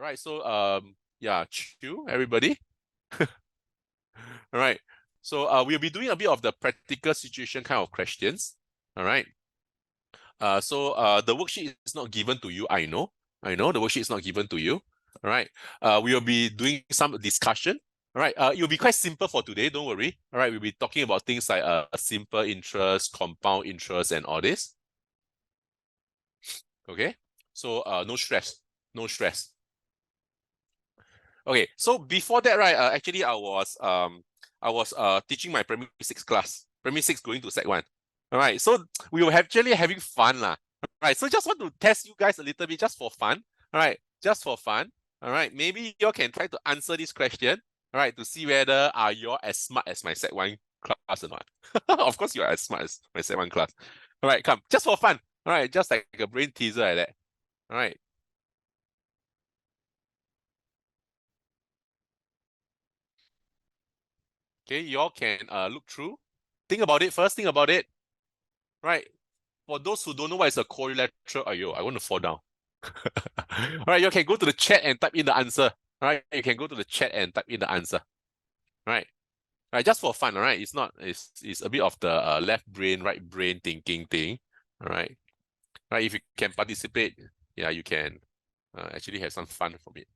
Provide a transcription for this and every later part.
All right, so yeah, chill, everybody. All right, so we'll be doing a bit of the practical situation kind of questions. All right. So the worksheet is not given to you. I know the worksheet is not given to you. All right. We will be doing some discussion. All right. It will be quite simple for today. Don't worry. All right. We'll be talking about things like simple interest, compound interest, and all this. Okay. So no stress. No stress. Okay. So before that, right? Actually, I was teaching my primary 6 class. Primary 6 going to Sec 1. All right. So we were actually having fun lah. Right, so just want to test you guys a little bit just for fun. All right, just for fun. All right, maybe you can try to answer this question. All right, to see whether are you as smart as my Sec 1 class or not. Of course, you are as smart as my Sec 1 class. All right, come, just for fun. All right, just like a brain teaser like that. All right. Okay, you all can look through. Think about it first. Think about it. Right. For those who don't know what is a quadrilateral, I want to fall down. All right, you can go to the chat and type in the answer. All right, you can go to the chat and type in the answer. All right, all right, just for fun. All right, it's a bit of the left brain, right brain thinking thing. All right, right. If you can participate, yeah, you can actually have some fun from it.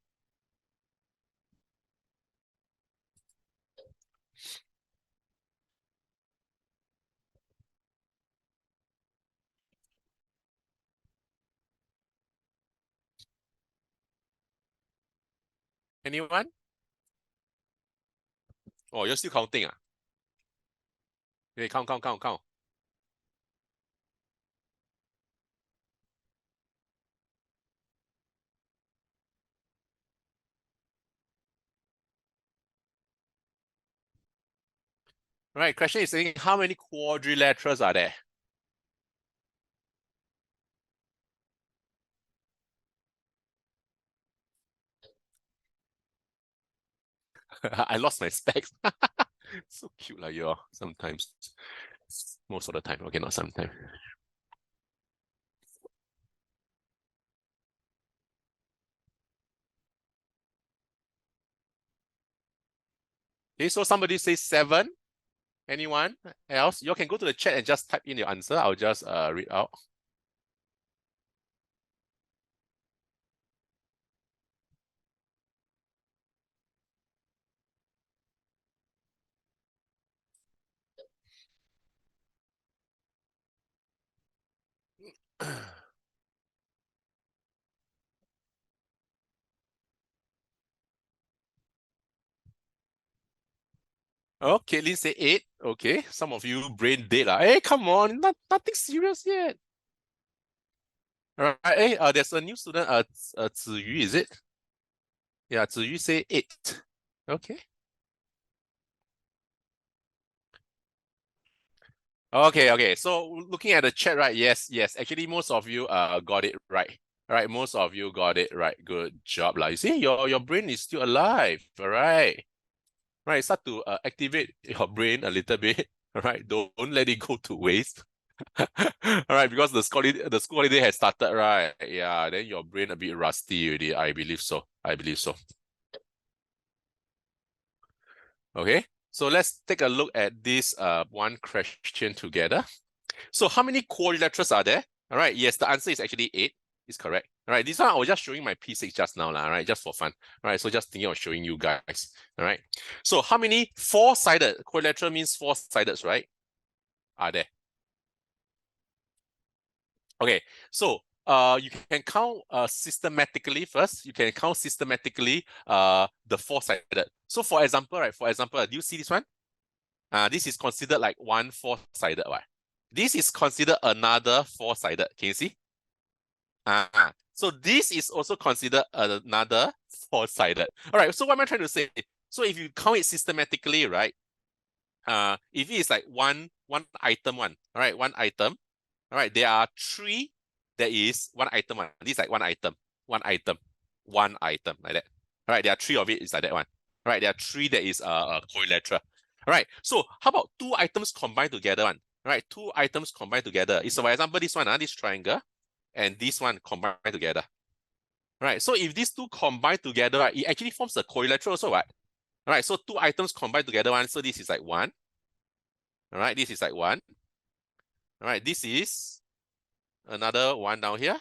Anyone? Oh, you're still counting, ah? Okay, count. All right, question is saying how many quadrilaterals are there? I lost my specs. So cute like you all sometimes. Most of the time. Okay, not sometimes. Okay, so somebody says 7. Anyone else? You can go to the chat and just type in your answer. I'll just read out. Oh, Caitlin say 8. Okay, some of you brain dead. Hey, come on, nothing serious yet. All right, hey, there's a new student, Ziyu, is it? Yeah, Ziyu say 8. Okay. Okay. So looking at the chat, right? Yes. Actually, most of you got it right. All right, most of you got it right. Good job, lah. You see, your brain is still alive. All right. Right, start to activate your brain a little bit. All right, don't let it go to waste. All right, because the school holiday has started, right? Yeah, then your brain a bit rusty already. I believe so. Okay, so let's take a look at this one question together. So how many quadrilaterals are there? All right, yes, the answer is actually 8. Is correct. All right, this one I was just showing my P6 just now, all right, just for fun. All right, so just thinking of showing you guys. All right, so how many four-sided quadrilateral means four-sided, right? Are there? Okay, so you can count systematically first. You can count systematically the four-sided. So for example, right? For example, do you see this one? This is considered like one four-sided, right? This is considered another four-sided. Can you see? So this is also considered another four-sided. All right, so what am I trying to say? So if you count it systematically, right? If it is like one item one, all right, one item, all right, there are 3. There is one item one. This is like one item, like that. All right, there are 3 of it. It's like that one. All right, there are 3 that is quadrilateral. All right, so how about 2 items combined together one? All right, 2 items combined together. It's for example this one, this triangle, and this one combined together. Right. So if these two combine together, right, it actually forms a collateral also, right? All right. So two items combined together, one. So this is like 1. All right. This is like 1. All right. This is another 1 down here.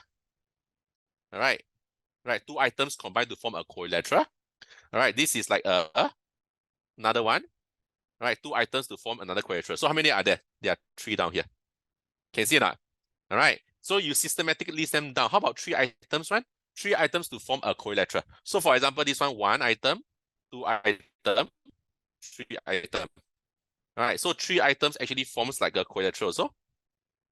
All right. Right. Two items combined to form a collateral. All right. This is like another 1. All right. Two items to form another collateral. So how many are there? There are 3 down here. Can you see it not? All right. So you systematically list them down. How about 3 items, right? 3 items to form a collateral. So for example, this one item, 2 item, 3 item. All right. So 3 items actually forms like a collateral. So,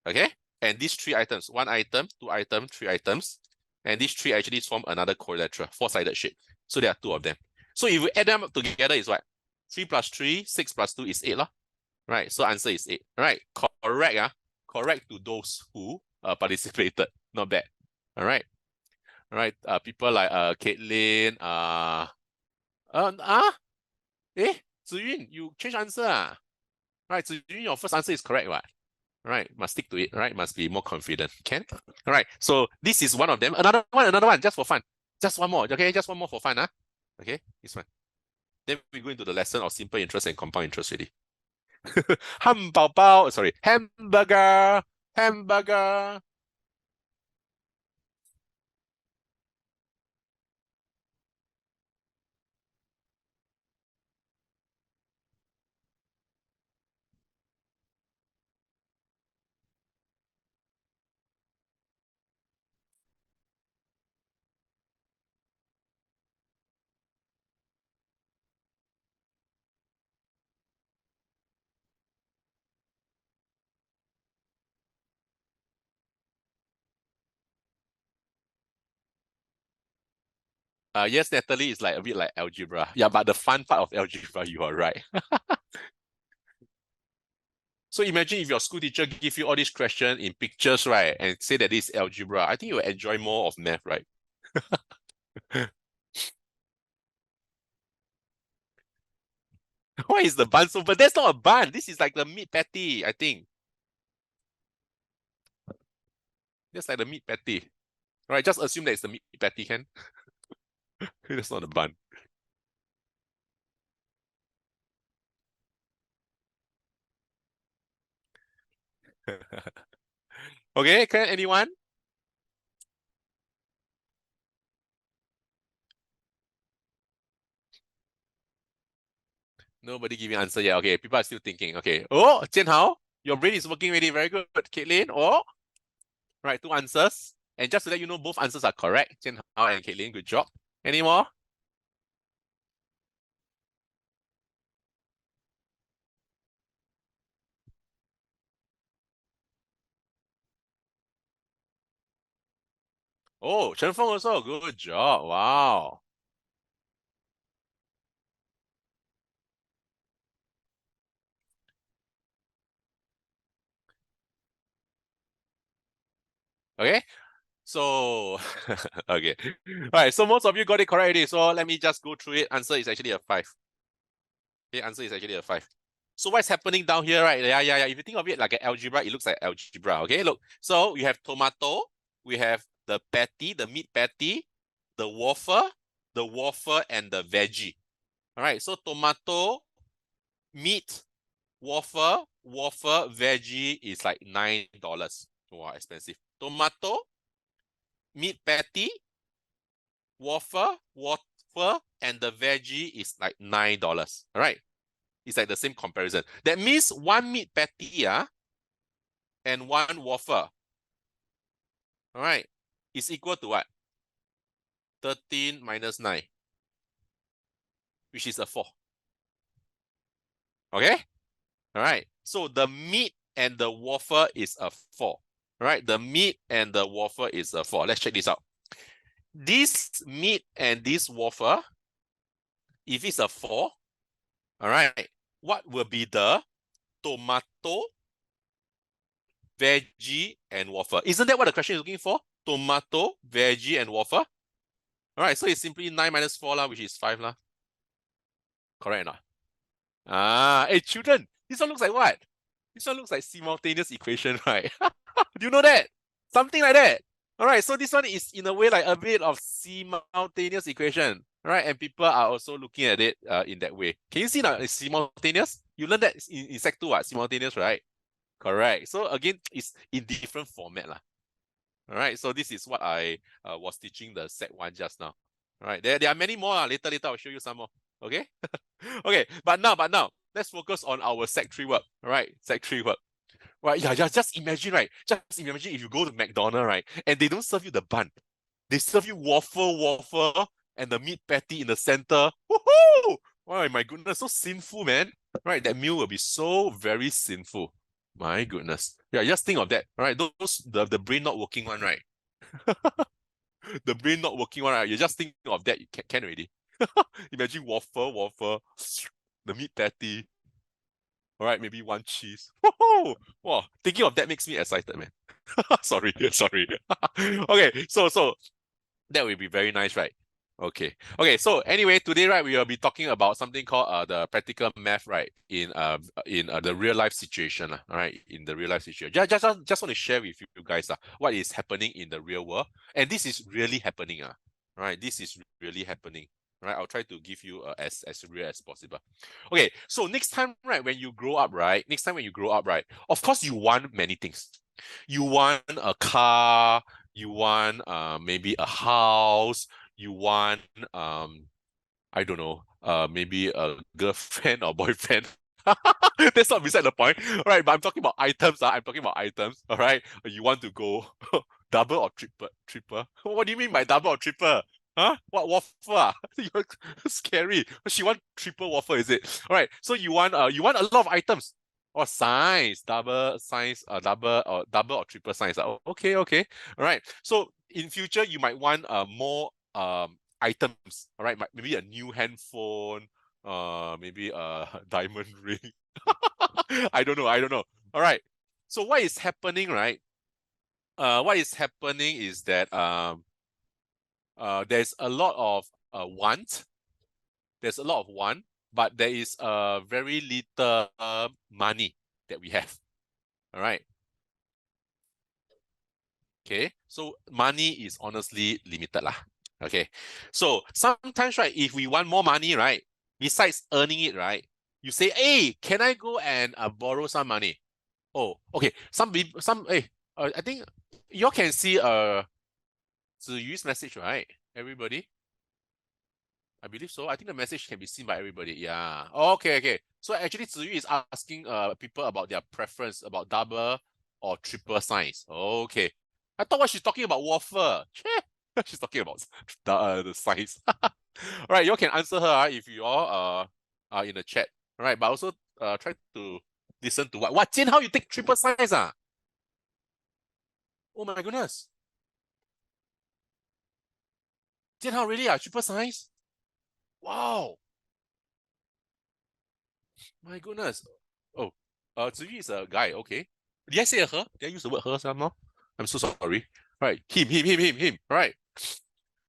okay. And these 3 items, 1 item, 2 item, 3 items, and these 3 actually form another collateral, 4-sided shape. So there are 2 of them. So if you add them up together, is what? 3 plus 3, 6 plus 2 is 8, lah. Right. So answer is 8. All right. Correct. Correct to those who participated. Not bad. All right. All right. People like Caitlin, Ziyun, you change answer. Right. Ziyun, your first answer is correct, right? Right. Must stick to it, right? Must be more confident. Can? All right. So this is one of them. Another one, just for fun. Just one more. Okay, just one more for fun, huh? Okay, this one. Then we go into the lesson of simple interest and compound interest already. Hamburger. Yes, Natalie is like a bit like algebra. Yeah, but the fun part of algebra, you are right. So imagine if your school teacher give you all these questions in pictures, right, and say that this is algebra. I think you will enjoy more of math, right? Why is the bun so? But that's not a bun. This is like the meat patty, I think. That's like the meat patty. Right, just assume that it's the meat patty, can? That's not a bun. Okay, can anyone? Nobody giving answer yet. Okay, people are still thinking. Okay. Oh, Jian Hao, your brain is working really very good. Caitlin, oh, right, 2 answers. And just to let you know, both answers are correct. Jian Hao and Caitlin, good job. Any more? Oh, Chen Feng also, good job. Wow. Okay. So, okay. All right. So most of you got it correct already. So let me just go through it. Answer is actually a 5. Okay, answer is actually a 5. So what's happening down here, right? Yeah. If you think of it like an algebra, it looks like algebra. Okay, look. So we have tomato, we have the patty, the meat patty, the waffle, and the veggie. All right. So tomato, meat, waffle, veggie is like $9. Wow, expensive. Tomato, meat patty, waffle, and the veggie is like $9. All right. It's like the same comparison. That means 1 meat patty and 1 waffle, all right, is equal to what? 13 minus 9, which is a 4. Okay? All right. So the meat and the waffle is a 4. All right. The meat and the waffle is a 4. Let's check this out. This meat and this waffle, if it's a 4, all right, what will be the tomato, veggie, and waffle? Isn't that what the question is looking for? Tomato, veggie, and waffle? All right, so it's simply 9 minus 4, which is 5. Correct or not? Hey, children, this one looks like what? This one looks like simultaneous equation, right? Do you know that? Something like that. All right, so this one is in a way like a bit of simultaneous equation, right? And people are also looking at it in that way. Can you see now it's simultaneous? You learned that in Sec 2, simultaneous, right? Correct. So again, it's in different format lah. All right, so this is what I was teaching the Sec 1 just now. All right, there are many more. Later I'll show you some more. Okay? Okay, but now, let's focus on our Sec 3 work. All right, Sec 3 work. Right, yeah, just imagine, right? Just imagine if you go to McDonald's, right, and they don't serve you the bun. They serve you waffle, and the meat patty in the center. Woohoo! Oh my goodness, so sinful, man. Right, that meal will be so very sinful. My goodness. Yeah, just think of that. All right, those the brain not working one, right? The brain not working one, right? You just think of that, you can already. Imagine waffle, the meat patty. All right, maybe one cheese. Whoa, wow, thinking of that makes me excited, man. Sorry. Okay, so that would be very nice, right? Okay. So anyway, today, right, we will be talking about something called the practical math, right, in the real life situation, all right, in the real life situation. Just want to share with you guys what is happening in the real world, and this is really happening, right? This is really happening. Right, I'll try to give you as real as possible. Okay, so next time, right, when you grow up, right, of course you want many things. You want a car, you want maybe a house, you want I don't know, maybe a girlfriend or boyfriend. That's not beside the point. All right, but I'm talking about items. I'm talking about items. All right, you want to go double or triple? What do you mean by double or triple? Huh? What waffle? You're scary. She want triple waffle, is it? All right. So you want a lot of items. Or size, double size, double or triple size. Okay. All right. So in future you might want more items. All right, maybe a new handphone, maybe a diamond ring. I don't know. All right. So what is happening, right? What is happening is that there's a lot of want. There's a lot of want, but there is very little money that we have. All right. Okay. So money is honestly limited lah. Okay. So sometimes, right, if we want more money, right, besides earning it, right, you say, hey, can I go and borrow some money? Oh, okay. Hey, I think you all can see Ziyu's message, right? Everybody? I believe so. I think the message can be seen by everybody. Yeah. Oh, okay. So actually Ziyu is asking people about their preference about double or triple size. Okay. I thought what she's talking about waffle. She's talking about the size. All right, you all can answer her if you all are in the chat. All right, but also try to listen to what Jin, how you take triple size Oh my goodness. Jin, how really triple size? Wow. My goodness. Oh, Ziyu is a guy. Okay. Did I say a her? Did I use the word her somehow? I'm so sorry. Right. Him. All right.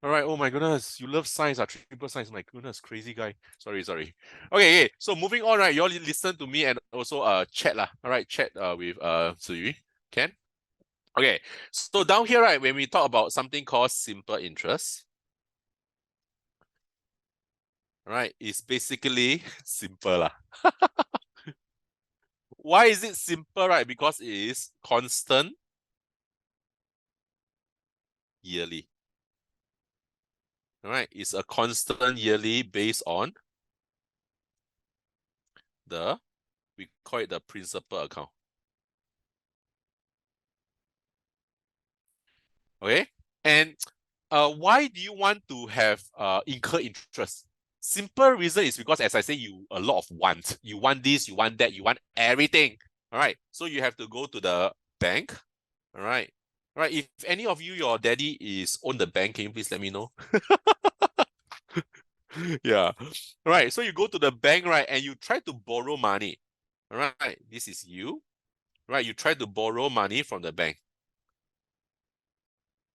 All right. Oh my goodness. You love science, triple science. My goodness, crazy guy. Sorry. Okay. So moving on, right? You all listen to me and also chat lah. All right, chat with Ziyu. Can? Okay. So down here, right, when we talk about something called simple interest, right, it's basically simple lah. Why is it simple, right? Because it is constant yearly. All right, it's a constant yearly based on we call it the principal account. Okay, and why do you want to have incur interest? Simple reason is because, as I say, you a lot of want. You want this, you want that, you want everything. All right, so you have to go to the bank. All right. If any of you, your daddy is own the bank, can you please let me know? Yeah. Right. So you go to the bank, right, and you try to borrow money. All right. This is you. Right. You try to borrow money from the bank.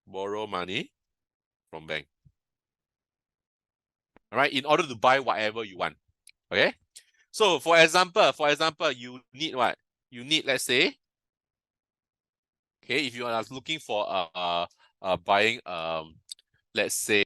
Borrow money from bank. All right. In order to buy whatever you want. Okay. So for example, you need what? You need, let's say, okay, if you are looking for buying let's say